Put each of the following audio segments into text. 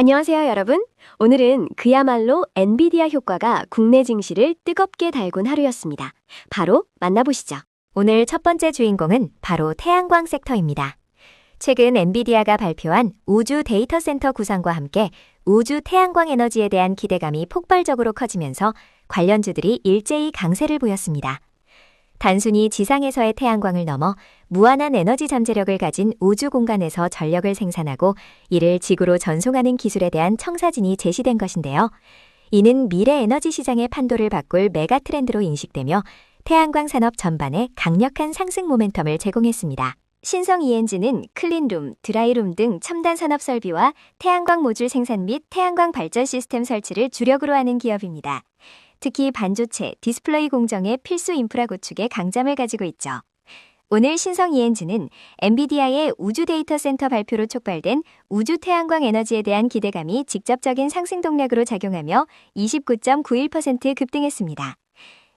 안녕하세요, 여러분. 오늘은 그야말로 엔비디아 효과가 국내 증시를 뜨겁게 달군 하루였습니다. 바로 만나보시죠. 오늘 첫 번째 주인공은 바로 태양광 섹터입니다. 최근 엔비디아가 발표한 우주 데이터 센터 구상과 함께 우주 태양광 에너지에 대한 기대감이 폭발적으로 커지면서 관련주들이 일제히 강세를 보였습니다. 단순히 지상에서의 태양광을 넘어 무한한 에너지 잠재력을 가진 우주 공간에서 전력을 생산하고 이를 지구로 전송하는 기술에 대한 청사진이 제시된 것인데요. 이는 미래 에너지 시장의 판도를 바꿀 메가 트렌드로 인식되며 태양광 산업 전반에 강력한 상승 모멘텀을 제공했습니다. 신성 ENG는 클린룸, 드라이룸 등 첨단 산업 설비와 태양광 모듈 생산 및 태양광 발전 시스템 설치를 주력으로 하는 기업입니다. 특히 반도체, 디스플레이 공정의 필수 인프라 구축에 강점을 가지고 있죠. 오늘 신성 ENG는 엔비디아의 우주 데이터 센터 발표로 촉발된 우주 태양광 에너지에 대한 기대감이 직접적인 상승 동력으로 작용하며 29.91% 급등했습니다.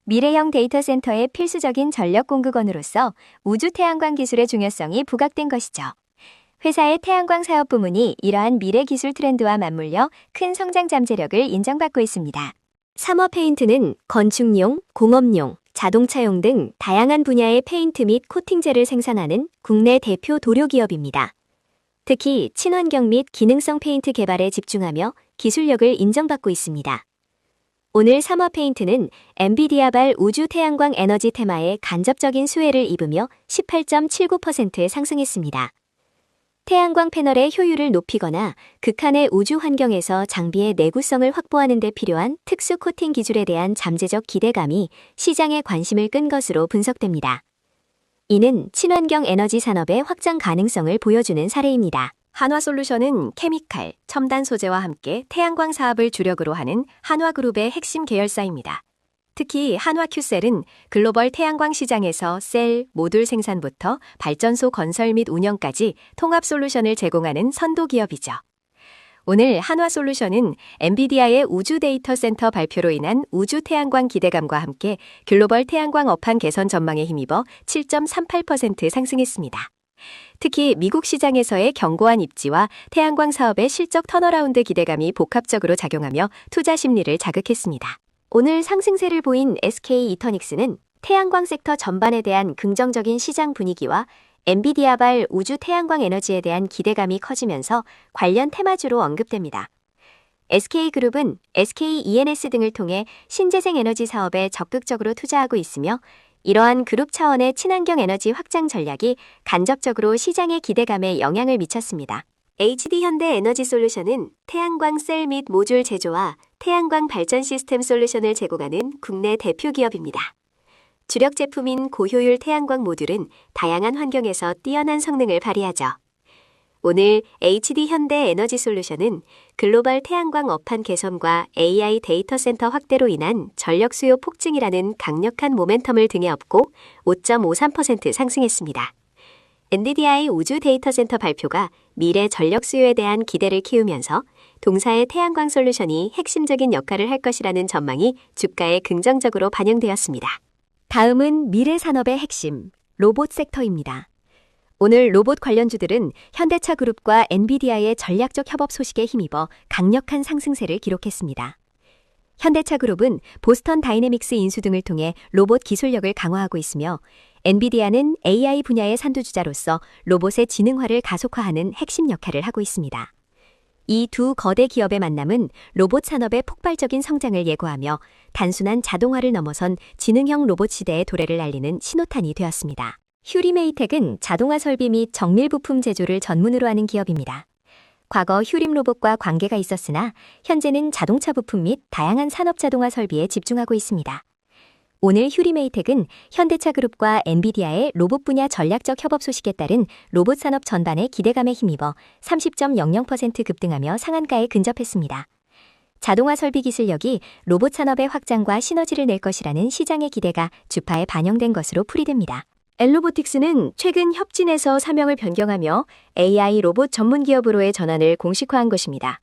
미래형 데이터 센터의 필수적인 전력 공급원으로서 우주 태양광 기술의 중요성이 부각된 것이죠. 회사의 태양광 사업 부문이 이러한 미래 기술 트렌드와 맞물려 큰 성장 잠재력을 인정받고 있습니다. 삼워 페인트는 건축용, 공업용, 자동차용 등 다양한 분야의 페인트 및 코팅제를 생산하는 국내 대표 도료 기업입니다. 특히 친환경 및 기능성 페인트 개발에 집중하며 기술력을 인정받고 있습니다. 오늘 삼워 페인트는 엔비디아발 우주 태양광 에너지 테마에 간접적인 수혜를 입으며 18.79% 상승했습니다. 태양광 패널의 효율을 높이거나 극한의 우주 환경에서 장비의 내구성을 확보하는 데 필요한 특수 코팅 기술에 대한 잠재적 기대감이 시장의 관심을 끈 것으로 분석됩니다. 이는 친환경 에너지 산업의 확장 가능성을 보여주는 사례입니다. 한화솔루션은 케미칼, 첨단 소재와 함께 태양광 사업을 주력으로 하는 한화그룹의 핵심 계열사입니다. 특히 한화큐셀은 글로벌 태양광 시장에서 셀, 모듈 생산부터 발전소 건설 및 운영까지 통합 솔루션을 제공하는 선도 기업이죠. 오늘 한화솔루션은 엔비디아의 우주 데이터 센터 발표로 인한 우주 태양광 기대감과 함께 글로벌 태양광 업황 개선 전망에 힘입어 7.38% 상승했습니다. 특히 미국 시장에서의 견고한 입지와 태양광 사업의 실적 턴어라운드 기대감이 복합적으로 작용하며 투자 심리를 자극했습니다. 오늘 상승세를 보인 SK 이터닉스는 태양광 섹터 전반에 대한 긍정적인 시장 분위기와 엔비디아발 우주 태양광 에너지에 대한 기대감이 커지면서 관련 테마주로 언급됩니다. SK그룹은 SK E&S 등을 통해 신재생 에너지 사업에 적극적으로 투자하고 있으며 이러한 그룹 차원의 친환경 에너지 확장 전략이 간접적으로 시장의 기대감에 영향을 미쳤습니다. HD현대 에너지솔루션은 태양광 셀 및 모듈 제조와 태양광 발전 시스템 솔루션을 제공하는 국내 대표 기업입니다. 주력 제품인 고효율 태양광 모듈은 다양한 환경에서 뛰어난 성능을 발휘하죠. 오늘 HD현대 에너지솔루션은 글로벌 태양광 업황 개선과 AI 데이터 센터 확대로 인한 전력 수요 폭증이라는 강력한 모멘텀을 등에 업고 5.53% 상승했습니다. 엔비디아의 우주 데이터 센터 발표가 미래 전력 수요에 대한 기대를 키우면서 동사의 태양광 솔루션이 핵심적인 역할을 할 것이라는 전망이 주가에 긍정적으로 반영되었습니다. 다음은 미래 산업의 핵심, 로봇 섹터입니다. 오늘 로봇 관련주들은 현대차 그룹과 엔비디아의 전략적 협업 소식에 힘입어 강력한 상승세를 기록했습니다. 현대차 그룹은 보스턴 다이내믹스 인수 등을 통해 로봇 기술력을 강화하고 있으며 엔비디아는 AI 분야의 선두주자로서 로봇의 지능화를 가속화하는 핵심 역할을 하고 있습니다. 이 두 거대 기업의 만남은 로봇 산업의 폭발적인 성장을 예고하며 단순한 자동화를 넘어선 지능형 로봇 시대의 도래를 알리는 신호탄이 되었습니다. 휴림에이텍은 자동화 설비 및 정밀 부품 제조를 전문으로 하는 기업입니다. 과거 휴림 로봇과 관계가 있었으나 현재는 자동차 부품 및 다양한 산업 자동화 설비에 집중하고 있습니다. 오늘 휴림에이텍은 현대차 그룹과 엔비디아의 로봇 분야 전략적 협업 소식에 따른 로봇 산업 전반의 기대감에 힘입어 30.00% 급등하며 상한가에 근접했습니다. 자동화 설비 기술력이 로봇 산업의 확장과 시너지를 낼 것이라는 시장의 기대가 주파에 반영된 것으로 풀이됩니다. 엘로보틱스는 최근 협진에서 사명을 변경하며 AI 로봇 전문 기업으로의 전환을 공식화한 것입니다.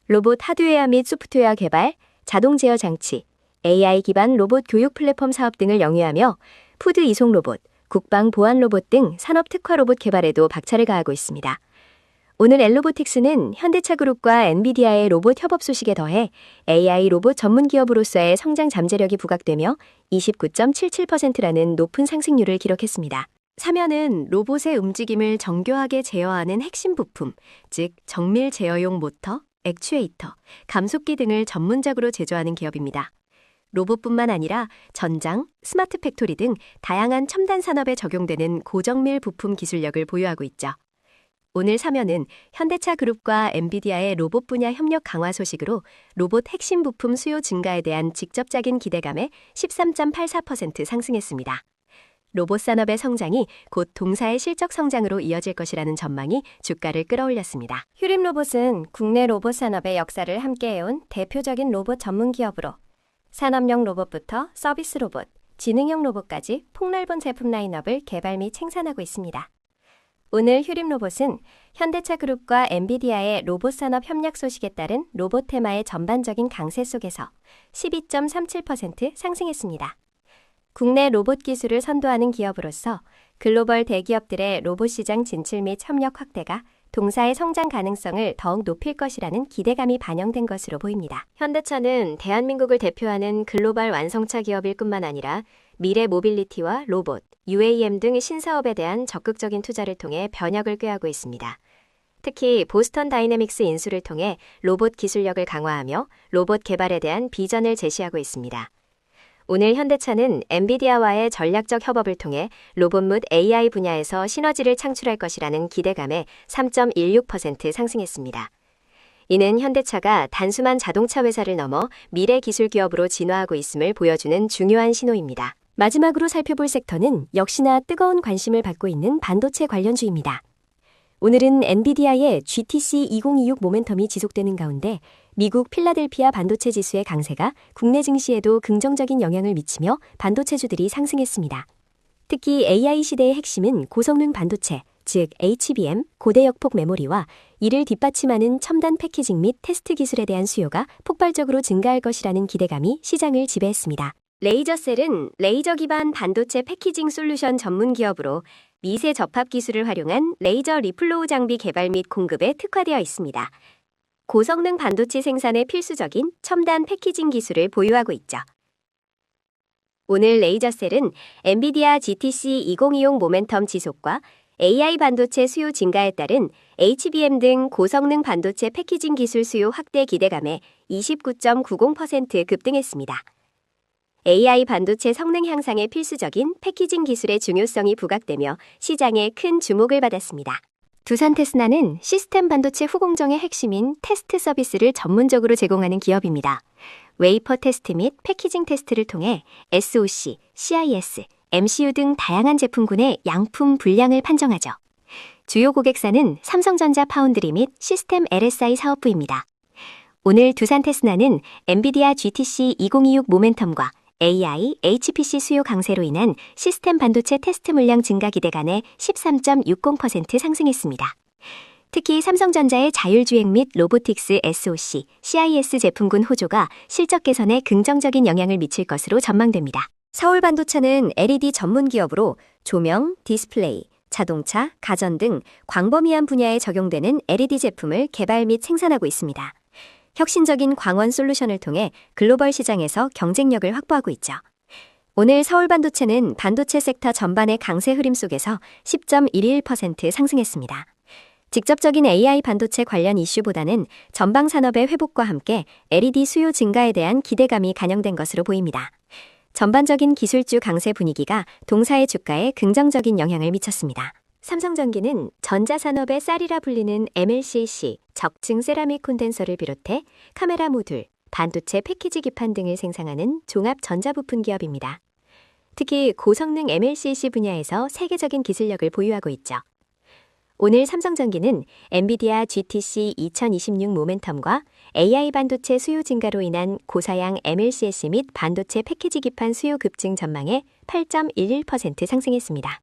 로봇 하드웨어 및 소프트웨어 개발, 자동 제어 장치, AI 기반 로봇 교육 플랫폼 사업 등을 영위하며 푸드 이송 로봇, 국방 보안 로봇 등 산업 특화 로봇 개발에도 박차를 가하고 있습니다. 오늘 N로보틱스는 현대차그룹과 엔비디아의 로봇 협업 소식에 더해 AI 로봇 전문 기업으로서의 성장 잠재력이 부각되며 29.77%라는 높은 상승률을 기록했습니다. 사면은 로봇의 움직임을 정교하게 제어하는 핵심 부품, 즉 정밀 제어용 모터, 액추에이터, 감속기 등을 전문적으로 제조하는 기업입니다. 로봇뿐만 아니라 전장, 스마트 팩토리 등 다양한 첨단 산업에 적용되는 고정밀 부품 기술력을 보유하고 있죠. 오늘 사면은 현대차 그룹과 엔비디아의 로봇 분야 협력 강화 소식으로 로봇 핵심 부품 수요 증가에 대한 직접적인 기대감에 13.84% 상승했습니다. 로봇 산업의 성장이 곧 동사의 실적 성장으로 이어질 것이라는 전망이 주가를 끌어올렸습니다. 휴림로봇은 국내 로봇 산업의 역사를 함께해온 대표적인 로봇 전문 기업으로 산업용 로봇부터 서비스 로봇, 지능형 로봇까지 폭넓은 제품 라인업을 개발 및 생산하고 있습니다. 오늘 휴림로봇은 현대차 그룹과 엔비디아의 로봇 산업 협력 소식에 따른 로봇 테마의 전반적인 강세 속에서 12.37% 상승했습니다. 국내 로봇 기술을 선도하는 기업으로서 글로벌 대기업들의 로봇 시장 진출 및 협력 확대가 동사의 성장 가능성을 더욱 높일 것이라는 기대감이 반영된 것으로 보입니다. 현대차는 대한민국을 대표하는 글로벌 완성차 기업일 뿐만 아니라 미래 모빌리티와 로봇, UAM 등 신사업에 대한 적극적인 투자를 통해 변혁을 꾀하고 있습니다. 특히 보스턴 다이내믹스 인수를 통해 로봇 기술력을 강화하며 로봇 개발에 대한 비전을 제시하고 있습니다. 오늘 현대차는 엔비디아와의 전략적 협업을 통해 로봇 및 AI 분야에서 시너지를 창출할 것이라는 기대감에 3.16% 상승했습니다. 이는 현대차가 단순한 자동차 회사를 넘어 미래 기술 기업으로 진화하고 있음을 보여주는 중요한 신호입니다. 마지막으로 살펴볼 섹터는 역시나 뜨거운 관심을 받고 있는 반도체 관련주입니다. 오늘은 엔비디아의 GTC 2026 모멘텀이 지속되는 가운데 미국 필라델피아 반도체 지수의 강세가 국내 증시에도 긍정적인 영향을 미치며 반도체주들이 상승했습니다. 특히 AI 시대의 핵심은 고성능 반도체, 즉 HBM, 고대역폭 메모리와 이를 뒷받침하는 첨단 패키징 및 테스트 기술에 대한 수요가 폭발적으로 증가할 것이라는 기대감이 시장을 지배했습니다. 레이저셀은 레이저 기반 반도체 패키징 솔루션 전문 기업으로 미세 접합 기술을 활용한 레이저 리플로우 장비 개발 및 공급에 특화되어 있습니다. 고성능 반도체 생산에 필수적인 첨단 패키징 기술을 보유하고 있죠. 오늘 레이저셀은 엔비디아 GTC 2026 모멘텀 지속과 AI 반도체 수요 증가에 따른 HBM 등 고성능 반도체 패키징 기술 수요 확대 기대감에 29.90% 급등했습니다. AI 반도체 성능 향상에 필수적인 패키징 기술의 중요성이 부각되며 시장에 큰 주목을 받았습니다. 두산테스나는 시스템 반도체 후공정의 핵심인 테스트 서비스를 전문적으로 제공하는 기업입니다. 웨이퍼 테스트 및 패키징 테스트를 통해 SOC, CIS, MCU 등 다양한 제품군의 양품 분량을 판정하죠. 주요 고객사는 삼성전자 파운드리 및 시스템 LSI 사업부입니다. 오늘 두산테스나는 엔비디아 GTC 2026 모멘텀과 AI, HPC 수요 강세로 인한 시스템 반도체 테스트 물량 증가 기대감에 13.60% 상승했습니다. 특히 삼성전자의 자율주행 및 로보틱스 SOC, CIS 제품군 호조가 실적 개선에 긍정적인 영향을 미칠 것으로 전망됩니다. 서울반도체는 LED 전문 기업으로 조명, 디스플레이, 자동차, 가전 등 광범위한 분야에 적용되는 LED 제품을 개발 및 생산하고 있습니다. 혁신적인 광원 솔루션을 통해 글로벌 시장에서 경쟁력을 확보하고 있죠. 오늘 서울반도체는 반도체 섹터 전반의 강세 흐름 속에서 10.11% 상승했습니다. 직접적인 AI 반도체 관련 이슈보다는 전방 산업의 회복과 함께 LED 수요 증가에 대한 기대감이 반영된 것으로 보입니다. 전반적인 기술주 강세 분위기가 동사의 주가에 긍정적인 영향을 미쳤습니다. 삼성전기는 전자산업의 쌀이라 불리는 MLCC, 적층 세라믹 콘덴서를 비롯해 카메라 모듈, 반도체 패키지 기판 등을 생산하는 종합 전자부품 기업입니다. 특히 고성능 MLCC 분야에서 세계적인 기술력을 보유하고 있죠. 오늘 삼성전기는 엔비디아 GTC 2026 모멘텀과 AI 반도체 수요 증가로 인한 고사양 MLCC 및 반도체 패키지 기판 수요 급증 전망에 8.11% 상승했습니다.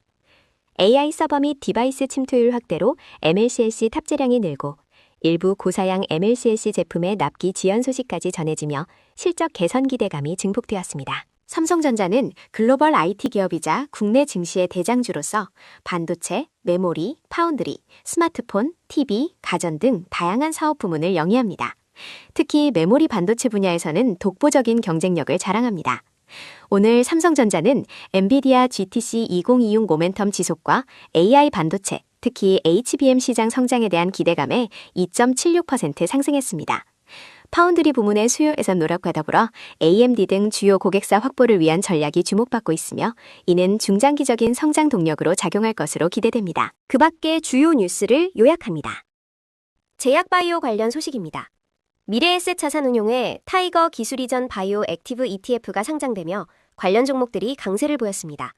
AI 서버 및 디바이스 침투율 확대로 MLCC 탑재량이 늘고 일부 고사양 MLCC 제품의 납기 지연 소식까지 전해지며 실적 개선 기대감이 증폭되었습니다. 삼성전자는 글로벌 IT 기업이자 국내 증시의 대장주로서 반도체, 메모리, 파운드리, 스마트폰, TV, 가전 등 다양한 사업 부문을 영위합니다. 특히 메모리 반도체 분야에서는 독보적인 경쟁력을 자랑합니다. 오늘 삼성전자는 엔비디아 GTC 2026 모멘텀 지속과 AI 반도체, 특히 HBM 시장 성장에 대한 기대감에 2.76% 상승했습니다. 파운드리 부문의 수요 예산 노력과 더불어 AMD 등 주요 고객사 확보를 위한 전략이 주목받고 있으며 이는 중장기적인 성장 동력으로 작용할 것으로 기대됩니다. 그 밖의 주요 뉴스를 요약합니다. 제약바이오 관련 소식입니다. 미래에셋 자산운용에 타이거 기술이전 바이오 액티브 ETF가 상장되며 관련 종목들이 강세를 보였습니다.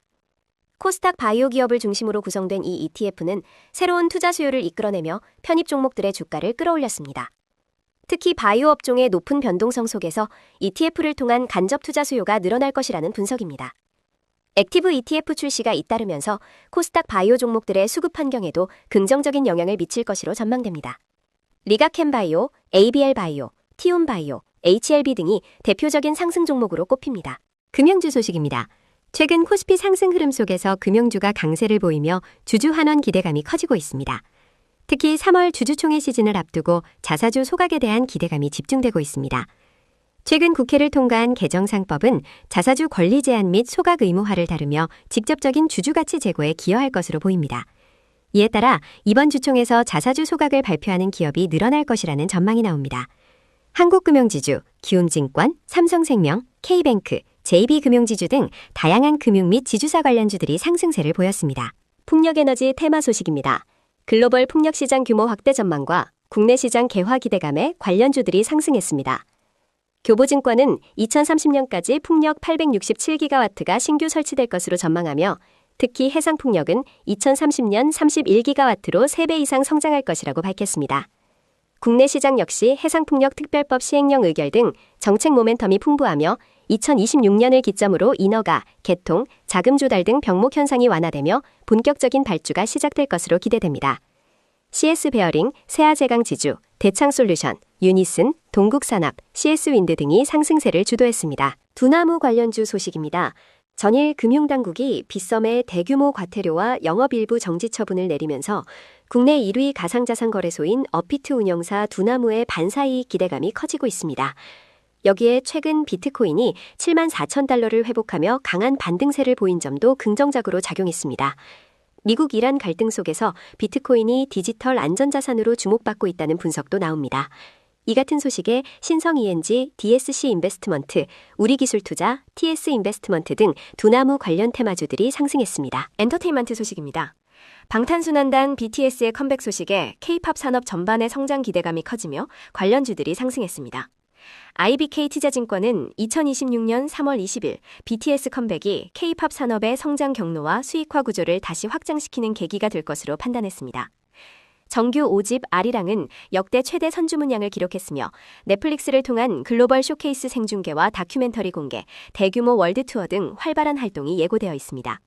코스닥 바이오 기업을 중심으로 구성된 이 ETF는 새로운 투자 수요를 이끌어내며 편입 종목들의 주가를 끌어올렸습니다. 특히 바이오 업종의 높은 변동성 속에서 ETF를 통한 간접 투자 수요가 늘어날 것이라는 분석입니다. 액티브 ETF 출시가 잇따르면서 코스닥 바이오 종목들의 수급 환경에도 긍정적인 영향을 미칠 것으로 전망됩니다. 리가캠바이오, ABL바이오, 티움바이오, HLB 등이 대표적인 상승 종목으로 꼽힙니다. 금융주 소식입니다. 최근 코스피 상승 흐름 속에서 금융주가 강세를 보이며 주주 환원 기대감이 커지고 있습니다. 특히 3월 주주총회 시즌을 앞두고 자사주 소각에 대한 기대감이 집중되고 있습니다. 최근 국회를 통과한 개정상법은 자사주 권리 제한 및 소각 의무화를 다루며 직접적인 주주가치 제고에 기여할 것으로 보입니다. 이에 따라 이번 주총에서 자사주 소각을 발표하는 기업이 늘어날 것이라는 전망이 나옵니다. 한국금융지주, 기움증권, 삼성생명, K뱅크, JB금융지주 등 다양한 금융 및 지주사 관련주들이 상승세를 보였습니다. 풍력에너지 테마 소식입니다. 글로벌 풍력시장 규모 확대 전망과 국내 시장 개화 기대감에 관련주들이 상승했습니다. 교보증권은 2030년까지 풍력 867기가와트가 신규 설치될 것으로 전망하며 특히 해상풍력은 2030년 31기가와트로 3배 이상 성장할 것이라고 밝혔습니다. 국내 시장 역시 해상풍력 특별법 시행령 의결 등 정책 모멘텀이 풍부하며 2026년을 기점으로 인허가, 개통, 자금 조달 등 병목 현상이 완화되며 본격적인 발주가 시작될 것으로 기대됩니다. CS베어링, 세아제강지주, 대창솔루션, 유니슨, 동국산업, CS윈드 등이 상승세를 주도했습니다. 두나무 관련주 소식입니다. 전일 금융당국이 빗썸의 대규모 과태료와 영업 일부 정지 처분을 내리면서 국내 1위 가상자산 거래소인 어피트 운영사 두나무의 반사이익 기대감이 커지고 있습니다. 여기에 최근 비트코인이 7만 4천 달러를 회복하며 강한 반등세를 보인 점도 긍정적으로 작용했습니다. 미국 이란 갈등 속에서 비트코인이 디지털 안전자산으로 주목받고 있다는 분석도 나옵니다. 이 같은 소식에 신성 ENG, DSC 인베스트먼트, 우리기술투자, TS 인베스트먼트 등 두나무 관련 테마주들이 상승했습니다. 엔터테인먼트 소식입니다. 방탄소년단 BTS의 컴백 소식에 K-팝 산업 전반의 성장 기대감이 커지며 관련주들이 상승했습니다. IBK투자증권은 2026년 3월 20일 BTS 컴백이 K-팝 산업의 성장 경로와 수익화 구조를 다시 확장시키는 계기가 될 것으로 판단했습니다. 정규 5집 아리랑은 역대 최대 선주문량을 기록했으며 넷플릭스를 통한 글로벌 쇼케이스 생중계와 다큐멘터리 공개, 대규모 월드 투어 등 활발한 활동이 예고되어 있습니다.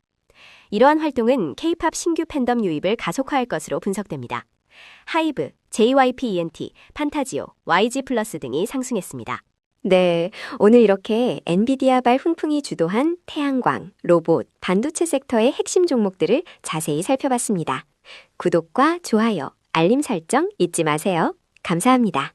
이러한 활동은 K-팝 신규 팬덤 유입을 가속화할 것으로 분석됩니다. 하이브, JYP-ENT, 판타지오, YG 플러스 등이 상승했습니다. 네, 오늘 이렇게 엔비디아발 훈풍이 주도한 태양광, 로봇, 반도체 섹터의 핵심 종목들을 자세히 살펴봤습니다. 구독과 좋아요, 알림 설정 잊지 마세요. 감사합니다.